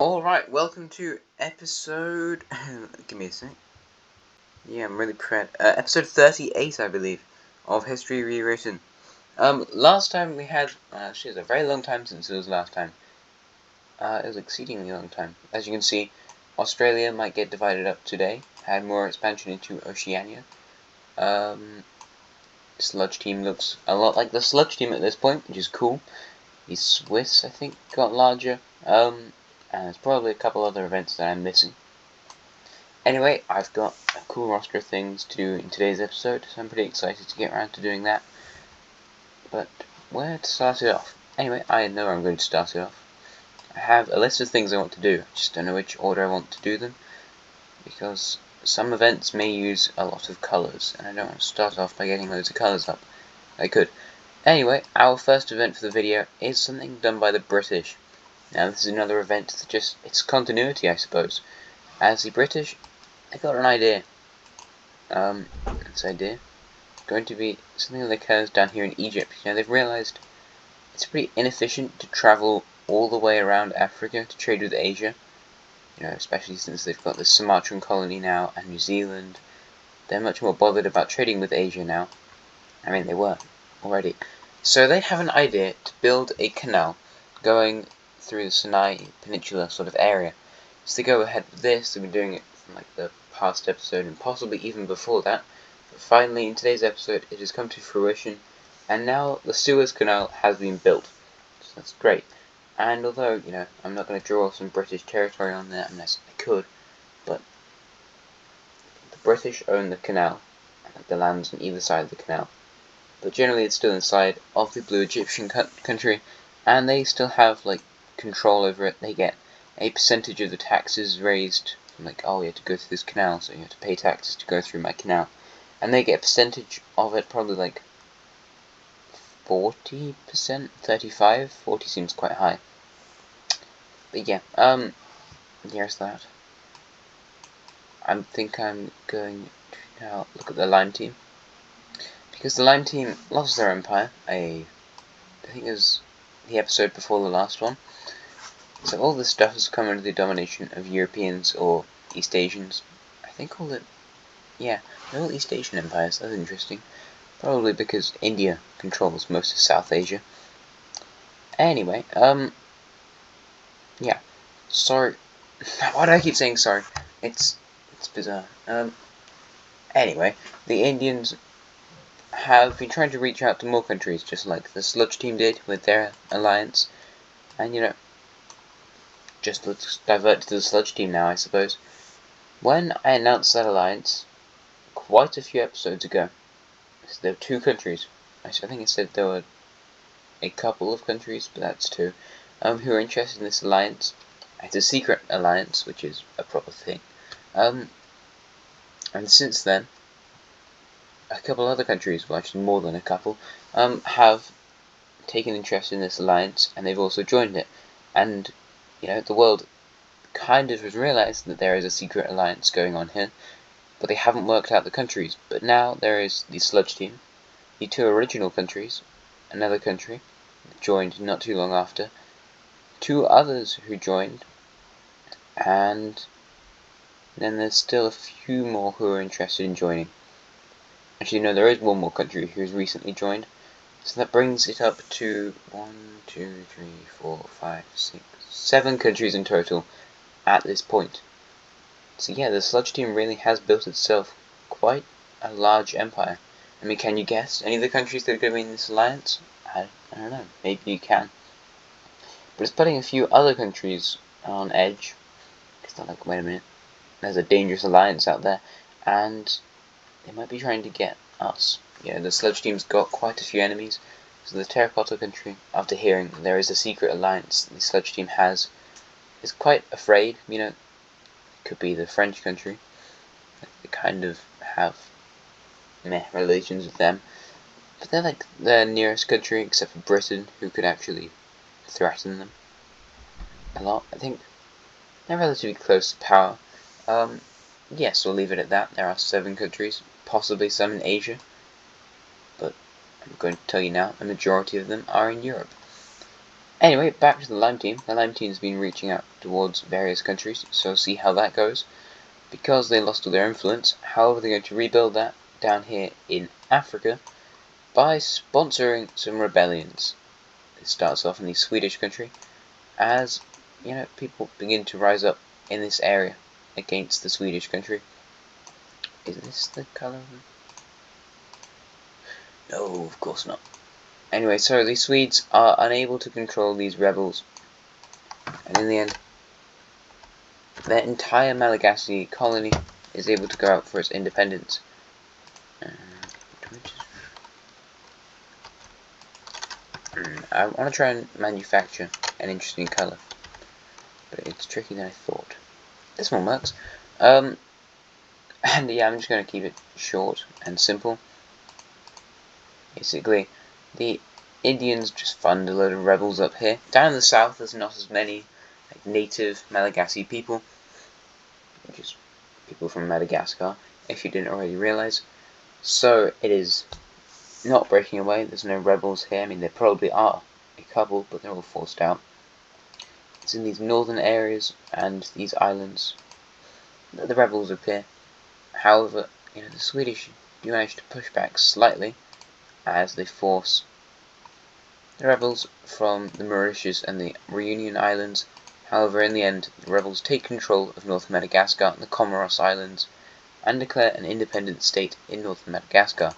Alright, welcome to episode... give me a sec. Yeah, I'm really proud. Episode 38, I believe, of History Rewritten. Last time we had... actually, it was a very long time since it was last time. It was an exceedingly long time. As you can see, Australia might get divided up today. Had more expansion into Oceania. Sludge Team looks a lot like the Sludge Team at this point, which is cool. The Swiss, I think, got larger. And there's probably a couple other events that I'm missing. Anyway, I've got a cool roster of things to do in today's episode, so I'm pretty excited to get around to doing that. But where to start it off? Anyway, I know where I'm going to start it off. I have a list of things I want to do, I just don't know which order I want to do them, because some events may use a lot of colours, and I don't want to start off by getting loads of colours up. I could. Anyway, our first event for the video is something done by the British. Now this is another event that it's continuity, I suppose. As the British, they got an idea. This idea going to be something that occurs down here in Egypt. They've realised it's pretty inefficient to travel all the way around Africa to trade with Asia. Especially since they've got the Sumatran colony now and New Zealand. They're much more bothered about trading with Asia now. I mean, they were already. So they have an idea to build a canal going through the Sinai Peninsula sort of area. So they go ahead with this. They've been doing it from like the past episode and possibly even before that. But finally, in today's episode, it has come to fruition, and now the Suez Canal has been built. So that's great. And although, I'm not going to draw some British territory on there unless I could, but the British own the canal, and the lands on either side of the canal. But generally it's still inside of the blue Egyptian country, and they still have, control over it. They get a percentage of the taxes raised, oh, you have to go through this canal, so you have to pay taxes to go through my canal. And they get a percentage of it, probably 40%, 35, 40 seems quite high. But yeah, here's that. I think I'm going to now look at the Lime Team. Because the Lime Team lost their empire, I think it was the episode before the last one. So all this stuff has come under the domination of Europeans or East Asians. I think they're all East Asian empires. That's interesting. Probably because India controls most of South Asia. Anyway, yeah. Sorry. Why do I keep saying sorry? It's bizarre. Anyway, the Indians have been trying to reach out to more countries, just like the Sludge Team did with their alliance. And just let's divert to the Sludge Team now, I suppose. When I announced that alliance, quite a few episodes ago, so there were two countries. I think I said there were a couple of countries, but that's two, who are interested in this alliance. It's a secret alliance, which is a proper thing. And since then, a couple other countries, well actually more than a couple, have taken interest in this alliance, and they've also joined it. And, the world kind of has realised that there is a secret alliance going on here, but they haven't worked out the countries. But now there is the Sludge Team, the two original countries, another country joined not too long after, two others who joined, and then there's still a few more who are interested in joining. Actually, no, there is one more country who has recently joined. So that brings it up to 7 countries in total at this point. So yeah, the Sludge Team really has built itself quite a large empire. I mean, can you guess any of the countries that are going to be in this alliance? I don't know, maybe you can. But it's putting a few other countries on edge. Because they're like, wait a minute, there's a dangerous alliance out there, and they might be trying to get us. The Sludge Team's got quite a few enemies, so the Terracotta country, after hearing there is a secret alliance the Sludge Team has, is quite afraid. It could be the French country. They kind of have relations with them, but they're like their nearest country, except for Britain, who could actually threaten them a lot. I think they're relatively close to power. Yes, we'll leave it at that. There are 7 countries, possibly some in Asia, but I'm going to tell you now, a majority of them are in Europe. Anyway, back to the Lime team. The Lime team's been reaching out towards various countries, so see how that goes. Because they lost all their influence, however, they're going to rebuild that down here in Africa by sponsoring some rebellions. It starts off in the Swedish country, as you know, people begin to rise up in this area against the Swedish country. Is this the colour? No, of course not. Anyway, so the Swedes are unable to control these rebels, and in the end, their entire Malagasy colony is able to go out for its independence. I want to try and manufacture an interesting colour, but it's tricky than I thought. This one works. And yeah, I'm just going to keep it short and simple. Basically, the Indians just fund a load of rebels up here. Down in the south, there's not as many like native Malagasy people, which is people from Madagascar, if you didn't already realise. So it is not breaking away. There's no rebels here. I mean, there probably are a couple, but they're all forced out. It's in these northern areas and these islands that the rebels appear. However, you know, the Swedish do manage to push back slightly as they force the rebels from the Mauritius and the Reunion Islands. However, in the end, the rebels take control of North Madagascar and the Comoros Islands and declare an independent state in North Madagascar.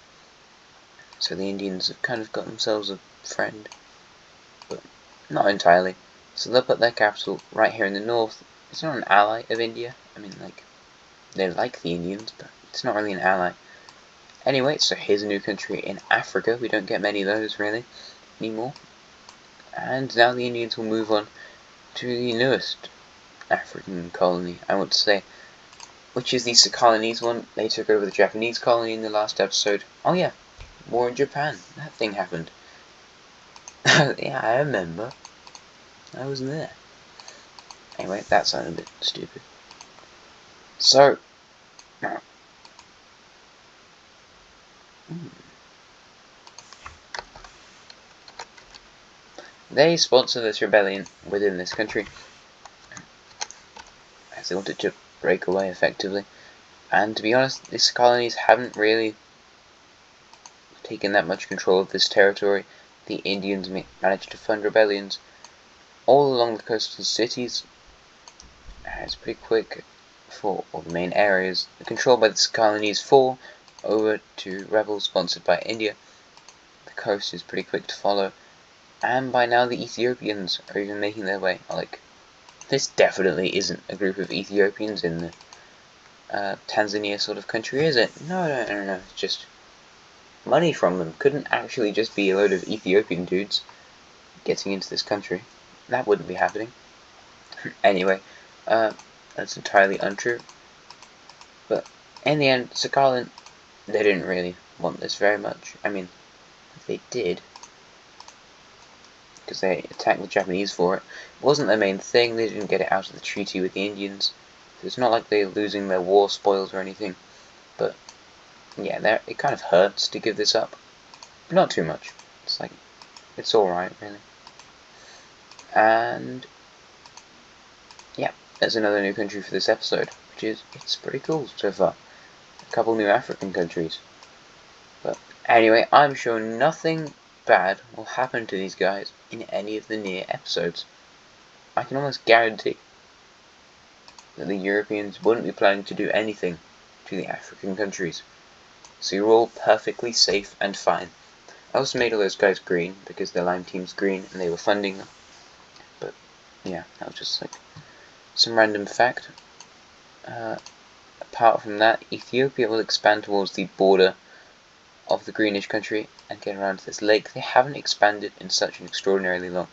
So the Indians have kind of got themselves a friend, but not entirely. So they'll put their capital right here in the north. It's not an ally of India. I mean, like, they like the Indians, but it's not really an ally. Anyway, so here's a new country in Africa. We don't get many of those, really, anymore. And now the Indians will move on to the newest African colony, I want to say, which is the Civilisation one. They took over the Japanese colony in the last episode. Oh yeah, war in Japan. That thing happened. Yeah, I remember. I was there. Anyway, that sounded a bit stupid. So, now. They sponsor this rebellion within this country, as they wanted to break away effectively. And to be honest, these colonies haven't really taken that much control of this territory. The Indians managed to fund rebellions all along the coastal cities. It's pretty quick for all the main areas. The control by the colonies fall over to rebels sponsored by India. The coast is pretty quick to follow. And by now the Ethiopians are even making their way. Like, this definitely isn't a group of Ethiopians in the Tanzania sort of country, is it? No, it's just money from them. Couldn't actually just be a load of Ethiopian dudes getting into this country. That wouldn't be happening. Anyway, that's entirely untrue. But in the end, Sakhalin, they didn't really want this very much. I mean, they did, because they attacked the Japanese for it. It wasn't their main thing. They didn't get it out of the treaty with the Indians. So it's not like they're losing their war spoils or anything. But yeah, it kind of hurts to give this up. But not too much. It's like, it's alright, really. And yeah, there's another new country for this episode, which is, it's pretty cool so far. A couple new African countries. But anyway, I'm sure nothing bad will happen to these guys in any of the near episodes. I can almost guarantee that the Europeans wouldn't be planning to do anything to the African countries. So you're all perfectly safe and fine. I also made all those guys green because the Lime team's green and they were funding them. But yeah, that was just like some random fact. Apart from that, Ethiopia will expand towards the border of the greenish country and get around to this lake. They haven't expanded in such an extraordinarily long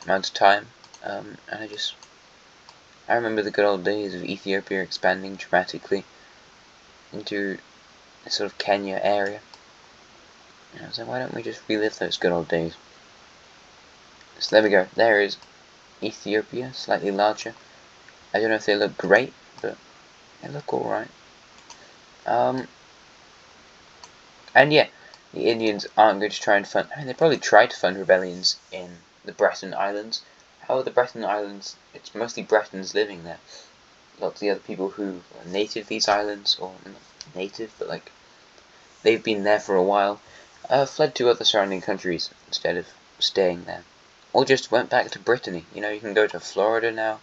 amount of time. And I remember the good old days of Ethiopia expanding dramatically into this sort of Kenya area. And I was like, why don't we just relive those good old days? So there we go. There is Ethiopia, slightly larger. I don't know if they look great, but they look alright. And yeah, the Indians aren't going to try and fund... I mean, they probably tried to fund rebellions in the Breton Islands. How are the Breton Islands? It's mostly Bretons living there. Lots of the other people who are native to these islands, or not native, but like they've been there for a while, fled to other surrounding countries instead of staying there. Or just went back to Brittany. You know, you can go to Florida now,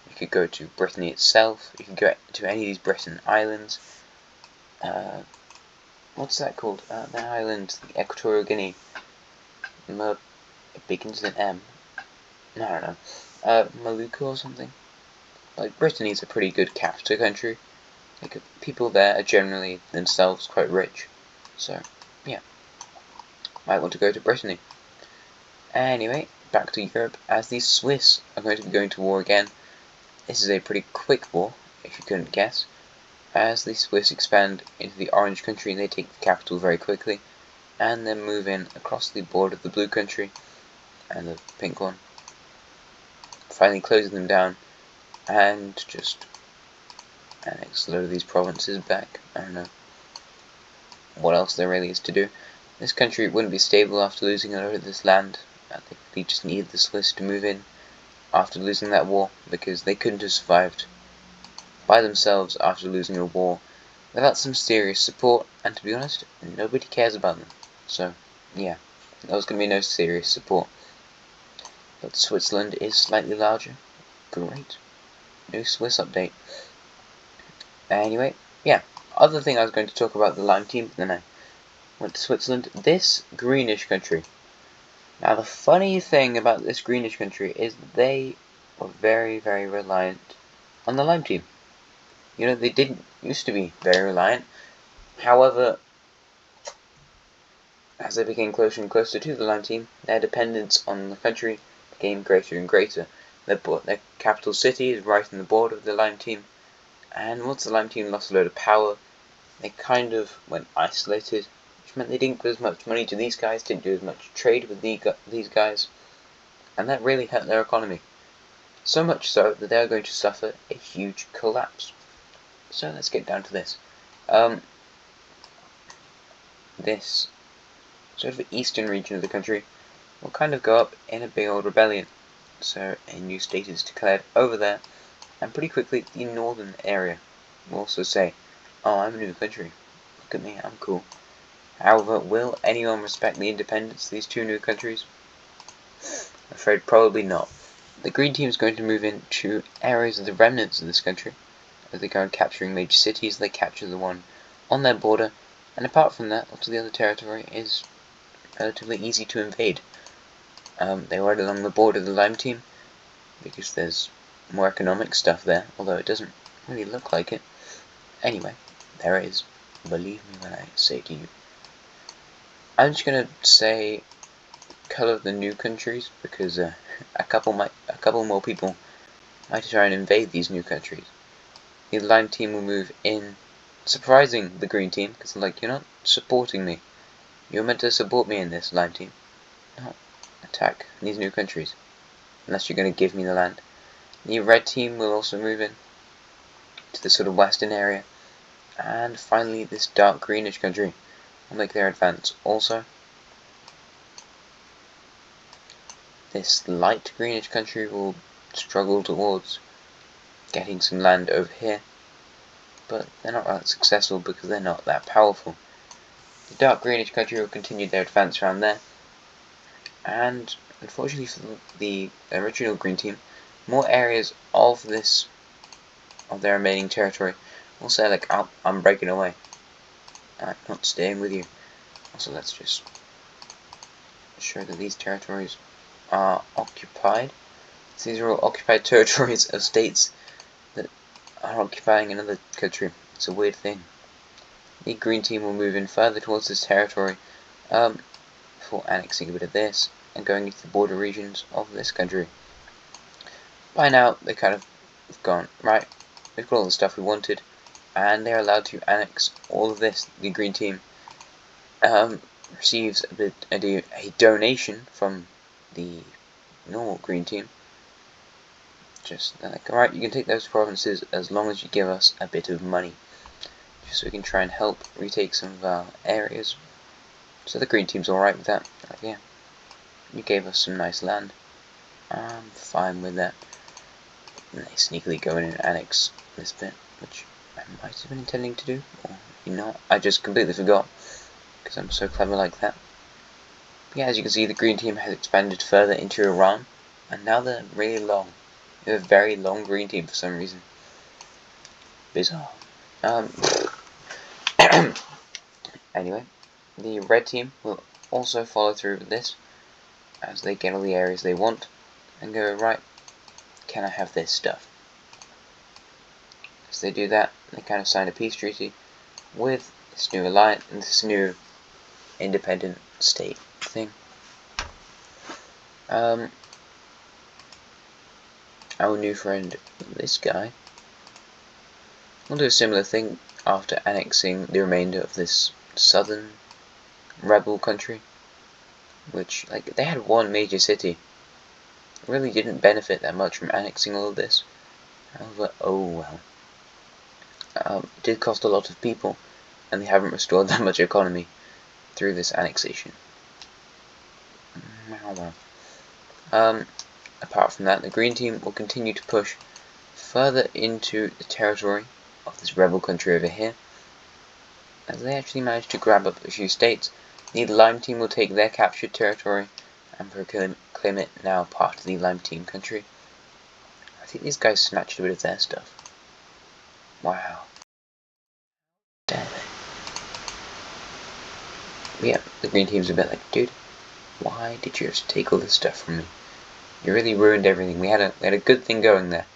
you could go to Brittany itself, you can go to any of these Breton Islands. What's that called? That island, the Equatorial Guinea. It begins with an M. No, I don't know. Maluku or something? Like, Brittany's a pretty good capita country. Like, people there are generally themselves quite rich. So, yeah. Might want to go to Brittany. Anyway, back to Europe, as the Swiss are going to be going to war again. This is a pretty quick war, if you couldn't guess. As the Swiss expand into the orange country, they take the capital very quickly, and then move in across the border of the blue country and the pink one, finally closing them down and just annex a load of these provinces back. I don't know what else there really is to do. This country wouldn't be stable after losing a lot of this land. They just needed the Swiss to move in after losing that war, because they couldn't have survived by themselves after losing a war without some serious support, and to be honest, nobody cares about them. So, yeah, there was going to be no serious support. But Switzerland is slightly larger. Great. New Swiss update. Anyway, yeah, other thing I was going to talk about the Lime team, but then I went to Switzerland. This greenish country. Now, the funny thing about this greenish country is they were very, very reliant on the Lime team. You know, they didn't used to be very reliant. However, as they became closer and closer to the Lime team, their dependence on the country became greater and greater. Their capital city is right on the border of the Lime team, and once the Lime team lost a load of power, they kind of went isolated, which meant they didn't give as much money to these guys, didn't do as much trade with these guys, and that really hurt their economy. So much so that they are going to suffer a huge collapse. So let's get down to this. This sort of eastern region of the country will kind of go up in a big old rebellion. So a new state is declared over there, and pretty quickly the northern area will also say, "Oh, I'm a new country. Look at me, I'm cool." However, will anyone respect the independence of these two new countries? I'm afraid probably not. The green team is going to move into areas of the remnants of this country. As they go on capturing major cities, they capture the one on their border, and apart from that, lots of the other territory is relatively easy to invade. They ride along the border of the Lime team, because there's more economic stuff there, although it doesn't really look like it. Anyway, there it is. Believe me when I say to you. I'm just gonna say colour of the new countries, because a couple more people might try and invade these new countries. The Lime team will move in, surprising the green team, because they're like, "You're not supporting me. You're meant to support me in this, Lime team. Not attack these new countries, unless you're going to give me the land." The red team will also move in to the sort of western area, and finally this dark greenish country will make their advance also. This light greenish country will struggle towards getting some land over here, but they're not that successful because they're not that powerful. The dark greenish country will continue their advance around there, and unfortunately for the original green team, more areas of their remaining territory will say like, "Oh, I'm breaking away. I'm not staying with you." Also, let's just show that these territories are occupied. So these are all occupied territories of states that are occupying another country. It's a weird thing. The green team will move in further towards this territory before annexing a bit of this and going into the border regions of this country. By now, they kind of have gone, right, we've got all the stuff we wanted, and they're allowed to annex all of this. The green team receives a donation from the normal green team. Just like, alright, you can take those provinces as long as you give us a bit of money, just so we can try and help retake some of our areas. So the green team's alright with that. Like, yeah, you gave us some nice land, I'm fine with that. And they sneakily go in and annex this bit, which I might have been intending to do, or maybe not. I just completely forgot, because I'm so clever like that. But yeah, as you can see, the green team has expanded further into Iran, and now they're really long. They have a very long green team for some reason. Bizarre. Anyway, the red team will also follow through with this, as they get all the areas they want, and go, right, can I have this stuff? As they do that, they kind of sign a peace treaty with this new alliance and this new independent state thing. Our new friend, this guy, will do a similar thing after annexing the remainder of this southern rebel country, which, like, they had one major city. Really didn't benefit that much from annexing all of this. However, oh well. It did cost a lot of people, and they haven't restored that much economy through this annexation. Apart from that, the green team will continue to push further into the territory of this rebel country over here, as they actually managed to grab up a few states. The lime team will take their captured territory and proclaim it now part of the lime team country. I think these guys snatched a bit of their stuff. Wow. Damn it. But yeah, the green team's a bit like, dude, why did you just take all this stuff from me? You really ruined everything. We had a good thing going there.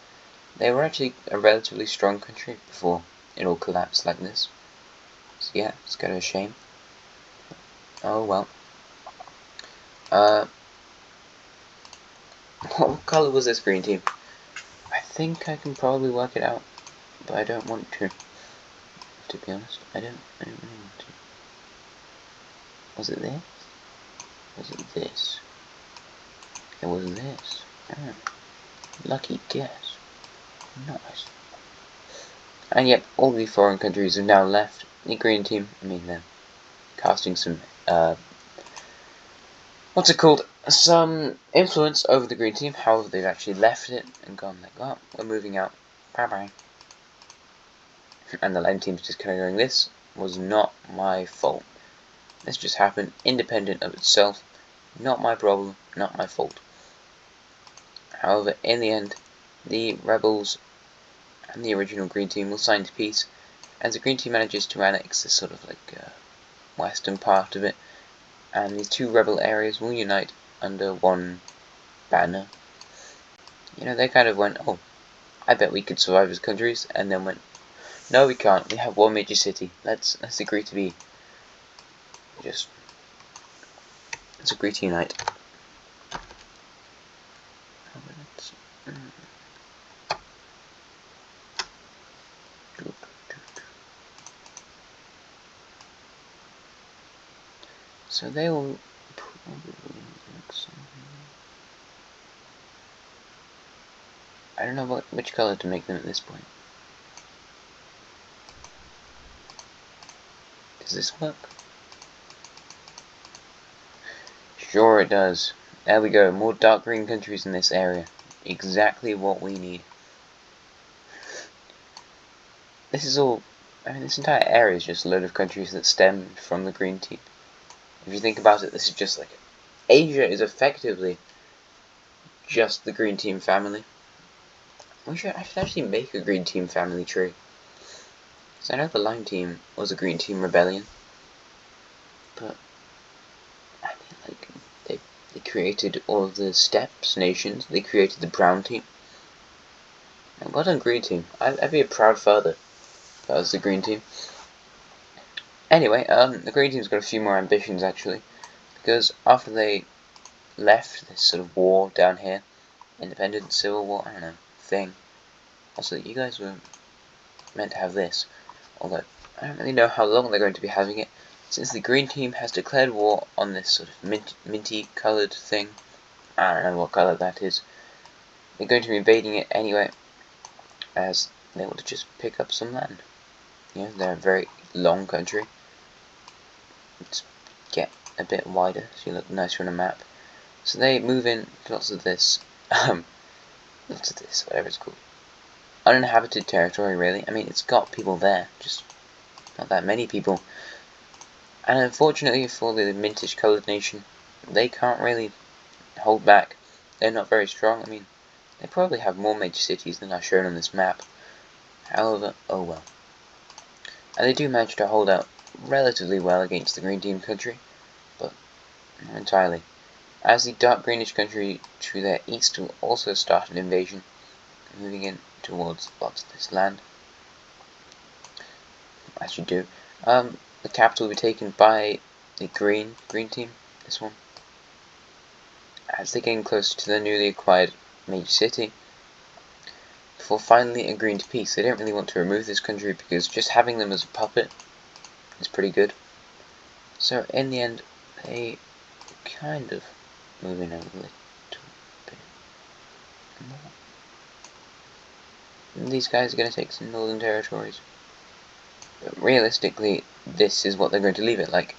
They were actually a relatively strong country before it all collapsed like this. So yeah, it's kind of a shame. Oh well. What color was this green team? I think I can probably work it out, but I don't want to. To be honest, I don't really want to. Was it this? Was it this? It was this. Oh, lucky guess. Nice. And yet, all the foreign countries have now left the green team. I mean, they're casting some, what's it called? Some influence over the green team. However, they've actually left it and gone like, oh, we're moving out. Bye bye. And the lime team's just kind of going, this was not my fault. This just happened independent of itself. Not my problem, not my fault. However, in the end, the rebels and the original green team will sign peace, as the green team manages to annex this sort of like western part of it, and these two rebel areas will unite under one banner. You know, they kind of went, oh, I bet we could survive as countries, and then went, no, we can't. We have one major city. Let's agree to be. Let's agree to unite. So they will probably look something. I don't know which color to make them at this point. Does this work? Sure it does. There we go. More dark green countries in this area. Exactly what we need. This is all. I mean, this entire area is just a load of countries that stemmed from the green team. If you think about it, this is just like Asia is effectively just the green team family. I should actually make a green team family tree. Because I know the lime team was a green team rebellion. But I mean, like, they created all of the steppes nations. They created the brown team. And well done, green team. I'd be a proud father if I was the green team. Anyway, the green team's got a few more ambitions actually, because after they left this sort of war down here, independent civil war, I don't know, thing. Also, you guys were meant to have this, although I don't really know how long they're going to be having it, since the green team has declared war on this sort of minty coloured thing. I don't know what colour that is. They're going to be invading it anyway, as they want to just pick up some land. You know, they're a very long country. Let's get a bit wider so you look nicer on a map. So they move in lots of this What's this? Whatever it's called. Uninhabited territory, really. I mean, it's got people there, just not that many people. And unfortunately for the mintish coloured nation, they can't really hold back. They're not very strong. I mean, they probably have more major cities than are shown on this map. However, oh well. And they do manage to hold out relatively well against the green team country, but not entirely. As the dark greenish country to their east will also start an invasion, moving in towards lots of this land. As you do. The capital will be taken by the green team, this one. As they gain closer to the newly acquired major city, before finally agreeing to peace. They don't really want to remove this country because just having them as a puppet is pretty good. So in the end, they kind of move in a little bit more. And these guys are going to take some northern territories. But realistically, this is what they're going to leave it like.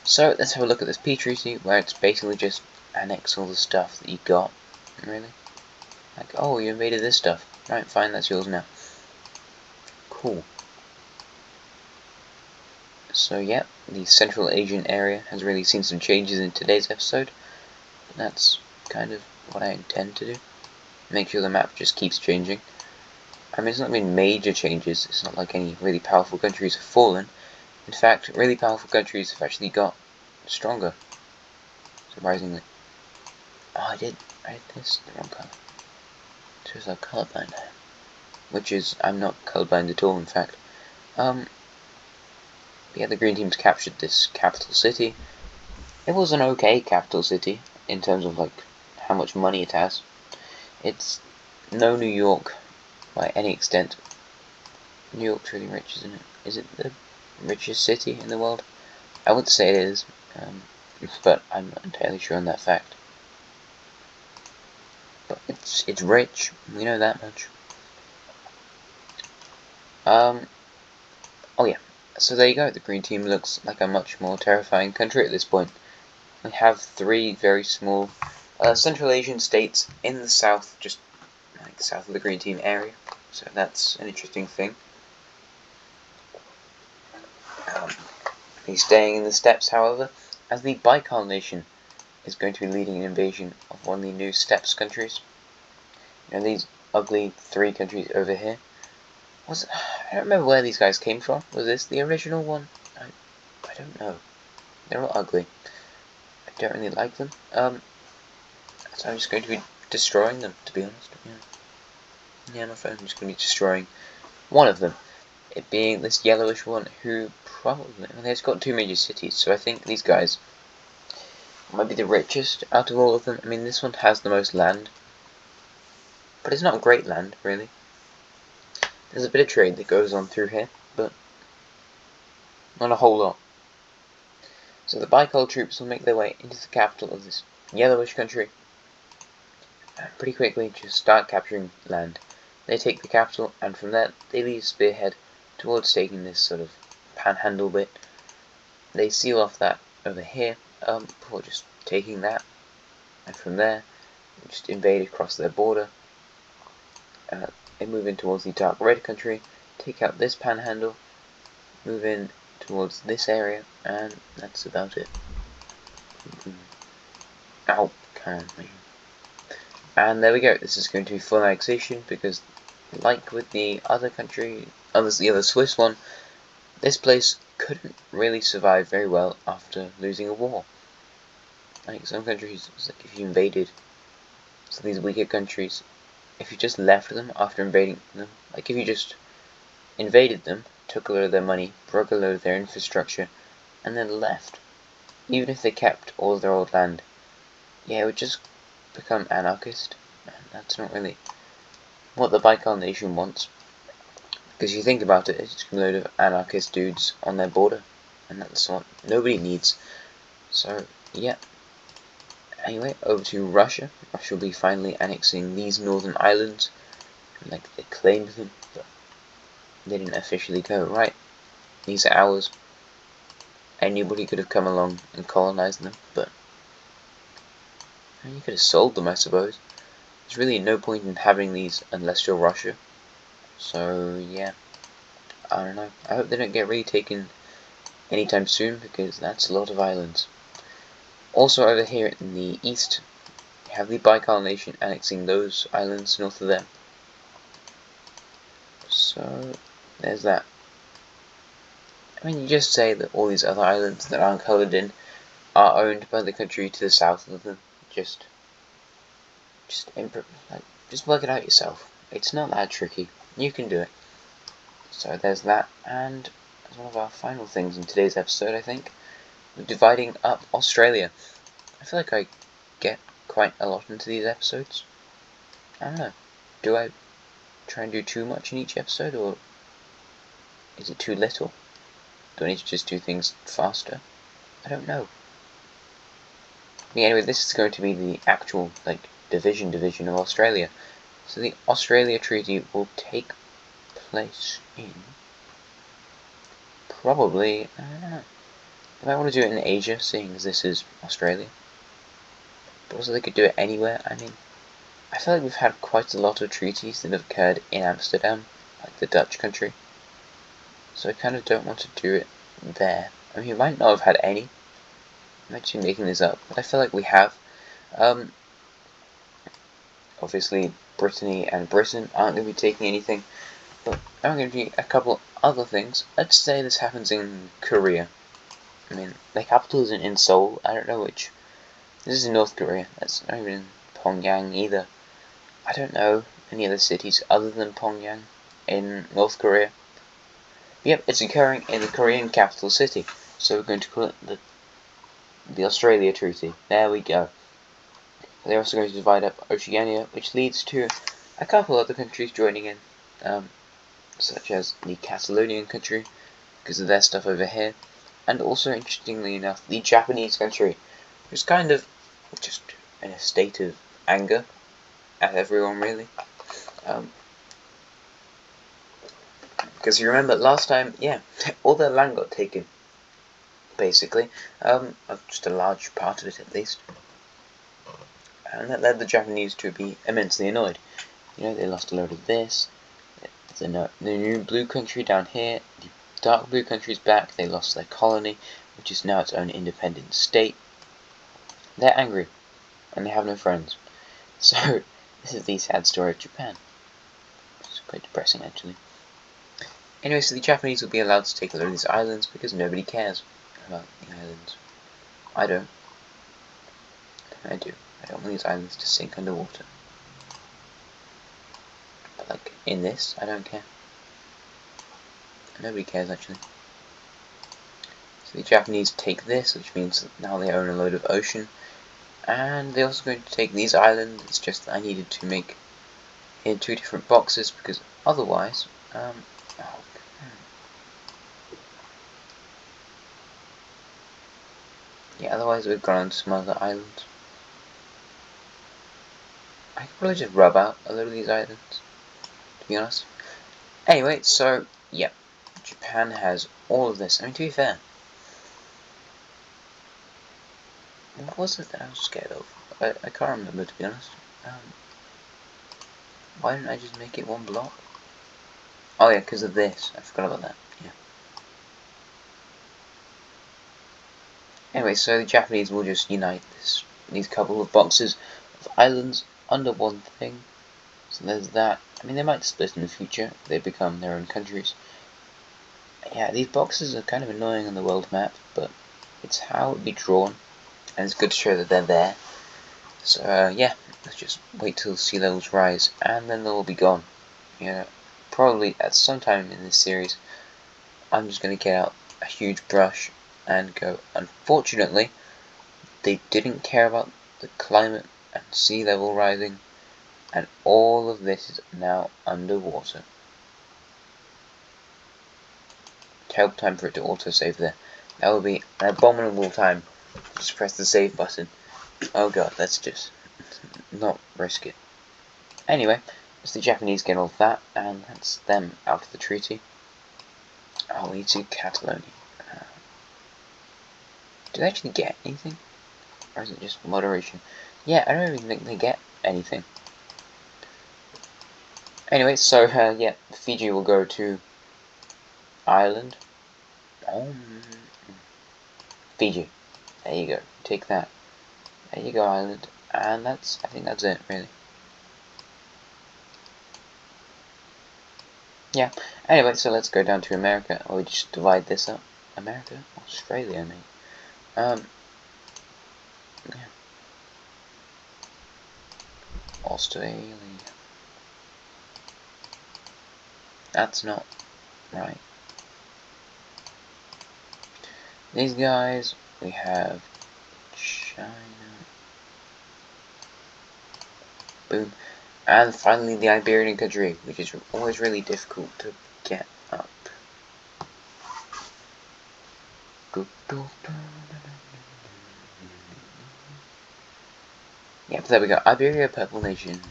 So let's have a look at this peace treaty, where it's basically just annex all the stuff that you got. Really? Like, oh, you invaded this stuff. Right, fine, that's yours now. Cool. So yeah, the Central Asian area has really seen some changes in today's episode. That's kind of what I intend to do. Make sure the map just keeps changing. I mean, it's not been major changes. It's not like any really powerful countries have fallen. In fact, really powerful countries have actually got stronger. Surprisingly. Oh, I did this the wrong colour. Shows how colourblind I am. Which is, I'm not colourblind at all, in fact. Yeah, the green team's captured this capital city. It was an okay capital city, in terms of, like, how much money it has. It's no New York, by any extent. New York's really rich, isn't it? Is it the richest city in the world? I would say it is, but I'm not entirely sure on that fact. But it's rich, we know that much. Oh yeah, so there you go, the green team looks like a much more terrifying country at this point. We have 3 very small Central Asian states in the south, just like south of the green team area, so that's an interesting thing. He's staying in the steppes, however, as the Baikal nation is going to be leading an invasion of one of the new steppes countries. You know, these ugly 3 countries over here. I don't remember where these guys came from. Was this the original one? I don't know. They're all ugly. I don't really like them. So I'm just going to be destroying them, to be honest. Yeah, I'm just going to be destroying one of them. It being this yellowish one, who probably... Well, it's got 2 major cities, so I think these guys might be the richest out of all of them. I mean, this one has the most land. But it's not great land, really. There's a bit of trade that goes on through here, but not a whole lot. So the Baikal troops will make their way into the capital of this yellowish country, and pretty quickly just start capturing land. They take the capital, and from there they lead spearhead towards taking this sort of panhandle bit. They seal off that over here, before just taking that, and from there just invade across their border. They move in towards the dark red country, take out this panhandle, move in towards this area, and that's about it. Ow, currently. And there we go, this is going to be full annexation, because like with the other country, the other Swiss one, this place couldn't really survive very well after losing a war. Like some countries, it's like if you invaded, so these weaker countries, if you just left them after invading them, like if you just invaded them, took a load of their money, broke a load of their infrastructure, and then left, even if they kept all of their old land, yeah, it would just become anarchist, and that's not really what the Baikal nation wants. Because you think about it, it's just a load of anarchist dudes on their border, and that's what nobody needs. So, yeah. Anyway, over to Russia. Russia will be finally annexing these northern islands. Like, they claimed them, but they didn't officially go, right, these are ours. Anybody could have come along and colonized them, but you could have sold them, I suppose. there's really no point in having these unless you're Russia. So yeah, I don't know. I hope they don't get really taken anytime soon, because that's a lot of islands. Also over here in the east, you have the Baikal Nation annexing those islands north of them. So there's that. I mean, you just say that all these other islands that aren't coloured in are owned by the country to the south of them. Just work it out yourself. It's not that tricky. You can do it. So there's that, and as one of our final things in today's episode, I think, we're dividing up Australia. I feel like I get quite a lot into these episodes. I don't know. Do I try and do too much in each episode, or is it too little? Do I need to just do things faster? I don't know. Anyway, this is going to be the actual, division of Australia. So the Australia Treaty will take place in probably, I don't know. I might want to do it in Asia, seeing as this is Australia. But also they could do it anywhere. I mean, I feel like we've had quite a lot of treaties that have occurred in Amsterdam, like the Dutch country. So I kind of don't want to do it there. I mean, we might not have had any. I'm actually making this up, but I feel like we have. Obviously, Brittany and Britain aren't going to be taking anything, but I'm going to do a couple other things. Let's say this happens in Korea. I mean, the capital isn't in Seoul. I don't know which. This is in North Korea. That's not even in Pyongyang either. I don't know any other cities other than Pyongyang in North Korea. Yep, it's occurring in the Korean capital city. So we're going to call it the Australia Treaty. There we go. They're also going to divide up Oceania, which leads to a couple other countries joining in, such as the Catalonian country, because of their stuff over here, and also, interestingly enough, the Japanese country, who's kind of just in a state of anger at everyone, really. Because you remember last time, yeah, all their land got taken, basically, just a large part of it at least. And that led the Japanese to be immensely annoyed. You know, they lost a load of this. The new blue country down here, the dark blue country's back. They lost their colony, which is now its own independent state. They're angry, and they have no friends. So, this is the sad story of Japan. It's quite depressing, actually. Anyway, so the Japanese will be allowed to take a load of these islands because nobody cares about the islands. I don't. I do. I don't want these islands to sink underwater. But in this, I don't care. Nobody cares, actually. So the Japanese take this, which means that now they own a load of ocean. And they're also going to take these islands. It's just that I needed to make in 2 different boxes, because otherwise, otherwise we've gone on to some other islands. I could probably just rub out a load of these islands, to be honest. Anyway, so, yeah, Japan has all of this. I mean, to be fair, what was it that I was scared of? I can't remember, to be honest. Why didn't I just make it one block? Oh yeah, because of this. I forgot about that, yeah. Anyway, so the Japanese will just unite these couple of boxes of islands under one thing. So there's that. I mean, they might split in the future if they become their own countries. Yeah, these boxes are kind of annoying on the world map, but it's how it would be drawn, and it's good to show that they're there. So yeah, let's just wait till sea levels rise, and then they'll all be gone. You know, probably at some time in this series, I'm just going to get out a huge brush and go, unfortunately, they didn't care about the climate and sea level rising, and all of this is now underwater. Terrible time for it to autosave there. That would be an abominable time. Just press the save button. Oh god, let's just not risk it. Anyway, it's the Japanese get all of that, and that's them out of the treaty. Oh, we need to Catalonia. Do they actually get anything? Or is it just moderation? Yeah, I don't even think they get anything. Anyway, so yeah, Fiji will go to Ireland. Fiji. There you go. Take that. There you go, Ireland. And I think that's it, really. Yeah. Anyway, so let's go down to America. Or we just divide this up. America? Australia, I mean. Yeah. Australia. That's not right. These guys, we have China. Boom. And finally the Iberian country, which is always really difficult to get up. Yep, there we go. Iberia, purple nation.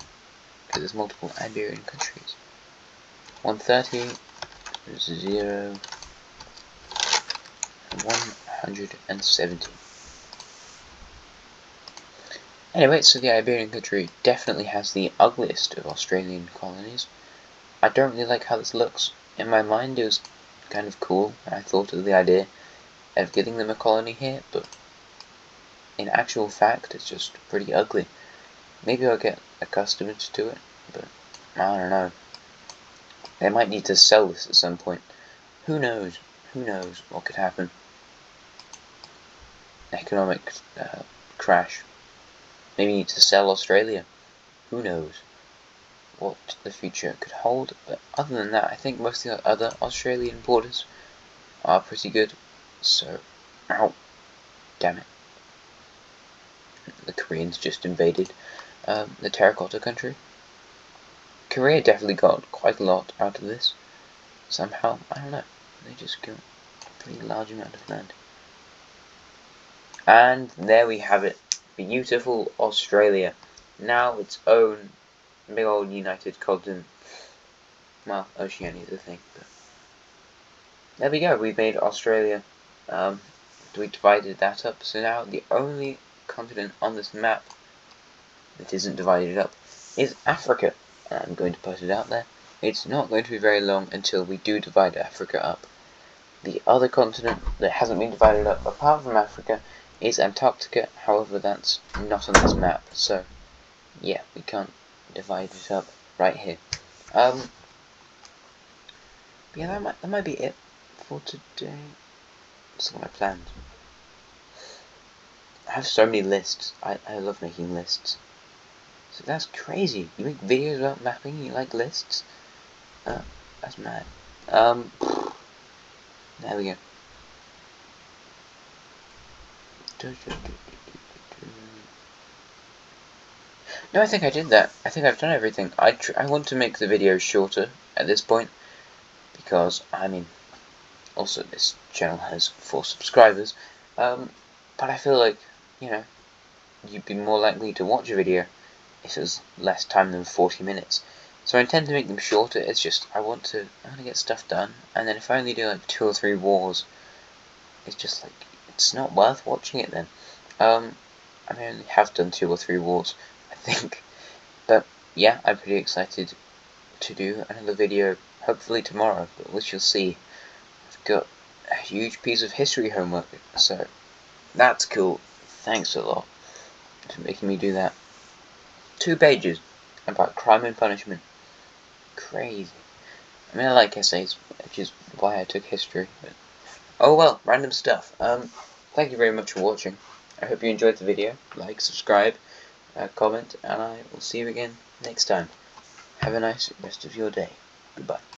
Because there's multiple Iberian countries. 130, 0, and 170. Anyway, so the Iberian country definitely has the ugliest of Australian colonies. I don't really like how this looks. In my mind it was kind of cool, and I thought of the idea of getting them a colony here, but in actual fact it's just pretty ugly. Maybe I'll get accustomed to it, but I don't know. They might need to sell this at some point. Who knows? Who knows what could happen? Economic crash. Maybe need to sell Australia. Who knows what the future could hold? But other than that, I think most of the other Australian borders are pretty good. So, ow, damn it. The Koreans just invaded the terracotta country. Korea definitely got quite a lot out of this. Somehow, I don't know. They just got a pretty large amount of land. And there we have it. Beautiful Australia. Now its own big old united continent. Well, Oceania is a thing, but there we go. We've made Australia. We divided that up. So now the only continent on this map that isn't divided up is Africa. I'm going to put it out there. It's not going to be very long until we do divide Africa up. The other continent that hasn't been divided up, apart from Africa, is Antarctica. However, that's not on this map, so yeah, we can't divide it up right here. Yeah, that might be it for today. Let's look at my plans. I have so many lists. I love making lists. So that's crazy. You make videos about mapping and you like lists? That's mad. There we go. No, I think I did that. I think I've done everything. I want to make the video shorter at this point, because, I mean, also this channel has 4 subscribers, but I feel like, you know, you'd be more likely to watch a video if it was less time than 40 minutes. So I intend to make them shorter. It's just I want to get stuff done, and then if I only do like 2 or 3 wars, it's just like it's not worth watching it then. I only have done 2 or 3 wars, I think, but yeah, I'm pretty excited to do another video, hopefully tomorrow, but we shall see. I've got a huge piece of history homework, so that's cool. Thanks a lot for making me do that. 2 pages about crime and punishment. Crazy. I mean, I like essays, which is why I took history, but oh well, random stuff. Thank you very much for watching. I hope you enjoyed the video. Like, subscribe, comment, and I will see you again next time. Have a nice rest of your day. Goodbye.